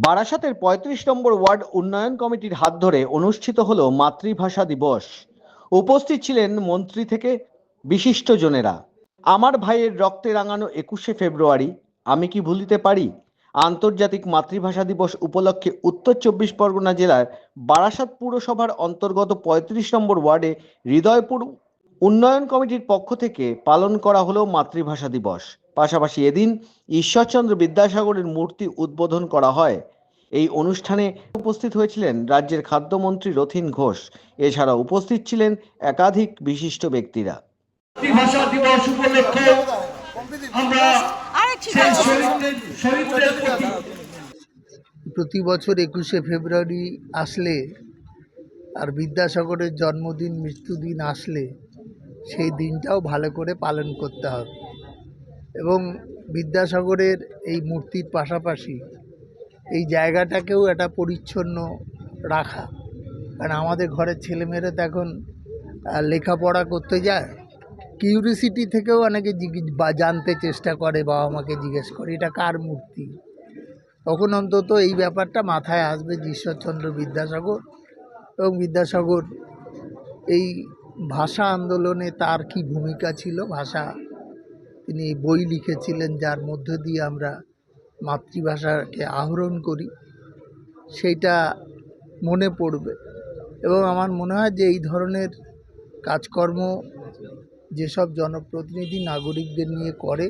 বারাসাতের ৩৫ নম্বর ওয়ার্ড উন্নয়ন কমিটির হাত ধরে অনুষ্ঠিত হলো মাতৃভাষা দিবস। উপস্থিত ছিলেন মন্ত্রী থেকে বিশিষ্টজনেরা। আমার ভাইয়ের রক্তে রাঙানো ২১শে ফেব্রুয়ারি আমি কি ভুলিতে পারি আন্তর্জাতিক মাতৃভাষা দিবস উপলক্ষে উত্তর ২৪ পরগনা জেলার বারাসাত পুরসভার অন্তর্গত ৩৫ নম্বর ওয়ার্ডে হৃদয়পুর উন্নয়ন কমিটির পক্ষ থেকে পালন করা হলো মাতৃভাষা দিবস। পাশাপাশি এদিন ঈশ্বরচন্দ্র বিদ্যাসাগরের মূর্তি উদ্বোধন করা হয়। এই অনুষ্ঠানে উপস্থিত হয়েছিলেন রাজ্যের খাদ্যমন্ত্রী রথীন ঘোষ। এছাড়া উপস্থিত ছিলেন একাধিক বিশিষ্ট ব্যক্তিরা। মাতৃভাষা দিবস উপলক্ষে আমরা প্রতি বছর ২১শে ফেব্রুয়ারি আসলে আর বিদ্যাসাগরের জন্মদিন মৃত্যুদিন আসলে সেই দিনটাও ভালো করে পালন করতে হবে এবং বিদ্যাসাগরের এই মূর্তির পাশাপাশি এই জায়গাটাকেও একটা পরিচ্ছন্ন রাখা। কারণ আমাদের ঘরের ছেলেমেয়েরা তো এখন লেখাপড়া করতে যায়, কিউরিসিটি থেকেও অনেকে জানতে চেষ্টা করে, বাবা মাকে জিজ্ঞেস করে এটা কার মূর্তি। তখন অন্তত এই ব্যাপারটা মাথায় আসবে যে ঈশ্বরচন্দ্র বিদ্যাসাগর এবং বিদ্যাসাগর এই ভাষা আন্দোলনে তার কি ভূমিকা ছিল। তিনি বই লিখেছিলেন যার মধ্য দিয়ে আমরা মাতৃভাষাকে আহরণ করি, সেইটা মনে পড়বে। এবং আমার মনে হয় যে এই ধরনের কাজকর্ম যেসব জনপ্রতিনিধি নাগরিকদের নিয়ে করে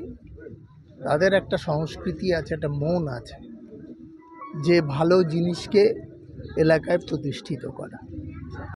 তাদের একটা সংস্কৃতি আছে, একটা মন আছে যে ভালো জিনিসকে এলাকায় প্রতিষ্ঠিত করা।